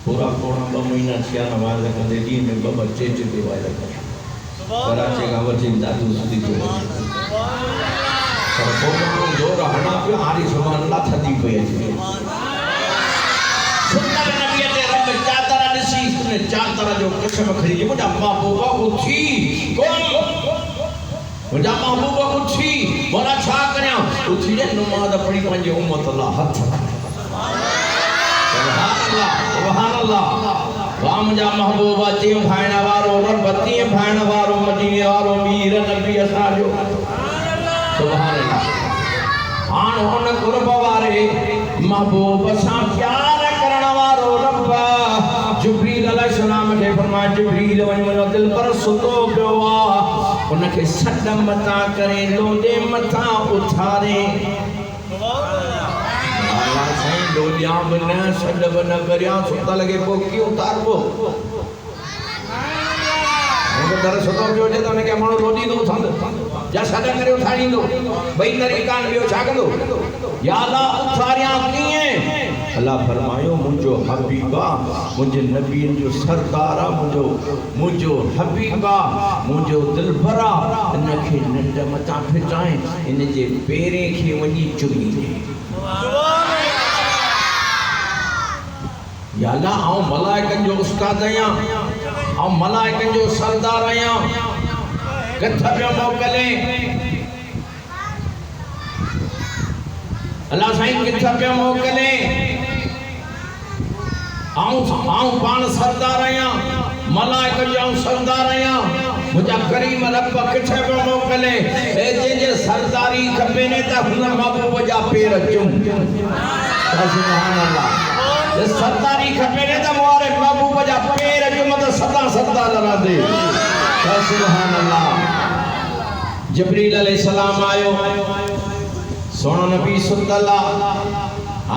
पूरा पौना 2 महीना थिया न वार कंदे दी में ब बच्चे चुके वार कराचे का वची दादू सुधी को पर पौना जोर हणा पे आरी सुभान अल्लाह थदी पे सुंदर नबी ते रब चादर दिसी ने चादर जो कसम खरी मुझा महबूबा उठी कौन मुझा महबूबा उठी बोला छा करया उठी ने नमाज पढ़ी पंजे उम्मत अल्लाह हथ सुभान अल्लाह वाह मुझा महबूबा ती भाईना वारो रब ती भाईना वारो मदीने वारो मीर नबी असाजो सुभान अल्लाह हां उन कुर्ब वारे महबूब सा प्यार करण वारो रब जिब्रील अलैहिस्सलाम के फरमाया जिब्रील वन मनो दिल पर सुतो पियो आ उनके सद मता करे लोंदे मथा उठारे अल्लाह सही लोलिया बन सद बन करया सुता लगे को क्यों उतारबो उनको दर सुतो पियो जे तो ने के मानो लोडी दो थंद या सद करे उठाड़ी दो भई तरीकान बियो छा कंदो या अल्लाह उठारिया कीए अल्लाह फरमायो मुझो हबीबा मुझे नबी जो सरदार मुझो हबीबा मुझो दिलबरा इनके नंद मता फिटाए इन जे पेरे के वनी चुगी या अल्लाह आओ मलाइकन जो उस्ताद आया आओ मलाइकन जो सरदार आया कथा पे मोकले अल्लाह साईं किथा पे मोकले आऊं पान सरदार आया मलाइक जो सरदार आया मुझा करीम रब किथे पे मोकले ए जे सरदारी खपे ने त हुन महबूब जा पेर चुम सुभान अल्लाह ये सरदारी खपे ने त मोरे महबूब जा पेर चुम त सदा सदा लगा दे सुभान अल्लाह जिब्रील अलैहिस्सलाम आयो सोनो नबी सुतला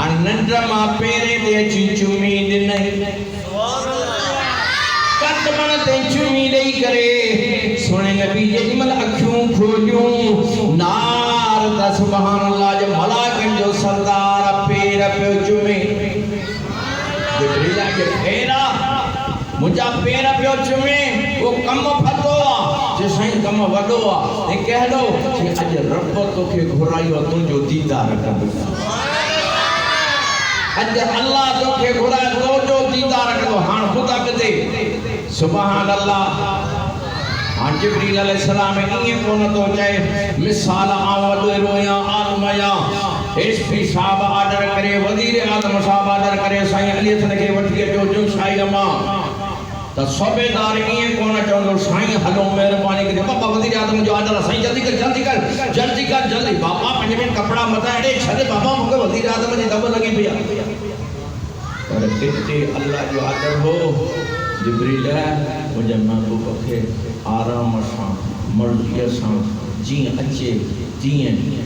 आनंद मा पेरे दे चुचुमी दिन कदमन ते चुमी देई करे सोने नबी जेमल अखियों खोलियो नार दा सुभान अल्लाह जो मलाइकन जो सरदार पेर पे चुमे जिब्रील के फेरा मुझा पेर पे चुमे वो कम फतो जे सही कम वडो आ ए कहलो कि अज रब तोखे घुरायो तुंजो दीदार कर अज अल्लाह तोखे घुरायो तुंजो दीदार कर हां खुदा कदे सुभान अल्लाह हां जिब्रील अलैहिस्सलाम इए कोन तो चाहे मिसाल आवद रोया आलमया एसपी साहब ऑर्डर करे वजीर आजम साहब ऑर्डर करे साईं अली थे के वठी जो जो साईं अमा त सूबेदार इए कोन चंदो साईं हलो मेहरबानी करे बाबा वजीर आजम जो आदर साईं जल्दी कर जल्दी बाबा 5 मिनट कपड़ा मता एड़े छदे बाबा मुके वजीर आजम जी दब लगी पिया पर इते अल्लाह जो आदर हो जिब्रील मुझे महबूब के आराम सा मर्जी सा जी अच्छे जी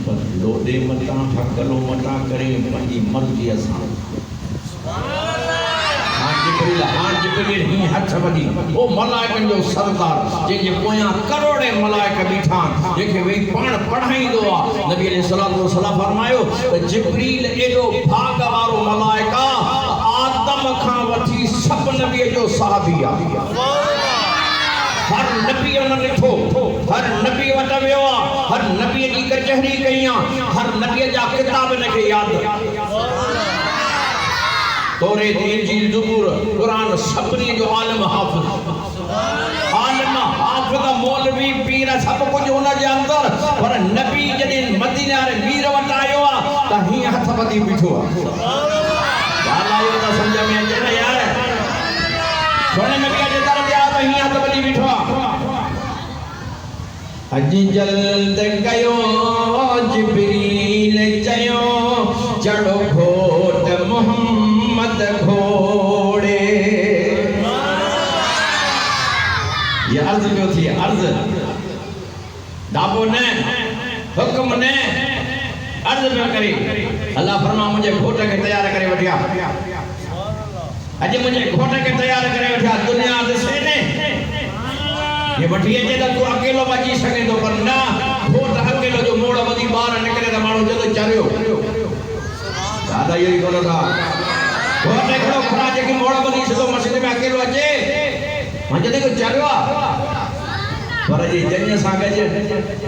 पर लोडे मता हकलो मता करे पंजी मर्जी सा जिब्रील ही हथ वडी ओ मलाइकन जो सरदार जे पोया करोड़े मलाइक बीठा जेके वे पाण पढ़ाईंदो आ नबी अलैहि सलाम फरमायो जिब्रील एडो भाग वारो मलाइका आदम खां वठी सब नबी जो सहाबी आ हर नबी उन लिखो हर नबी वट वियो आ हर नबी जी कचहरी कई हर नबी जा किताब नके याद तोरे इंजील ज़बूर कुरान सबनी जो आलम हाफिज मौलवी पीर सब कुछ उन जे अंदर पर नबी जदे मदीना रे मीर वट आयो आ त ही हथ वधी बिठो आ वाला यो त समझ में अचे न यार सोने नबी जे दर ते आ त ही हथ वधी बिठो आ अज जल्द कयो जिब्रील चयो चढ़ो घोट मोहम्मद घोड़े ये अर्ज जो थी अर्ज दाबो ने हुक्म ने अर्ज में करे अल्लाह फरमा मुझे घोट के तैयार करे वठिया अज मुझे घोट के तैयार करे वठिया दुनिया दिसे ने ये वठिए जे तू अकेलो बची सके तो पर ना घोट अकेलो जो मोड़ वदी बाहर निकले त मानो जद चरियो दादा यही बोलो था घोट एकड़ो खड़ा जे की मोड़ वदी सो जो अचे मां जॾहिं को चरियो आहे पर ये जंहिं सां गॾु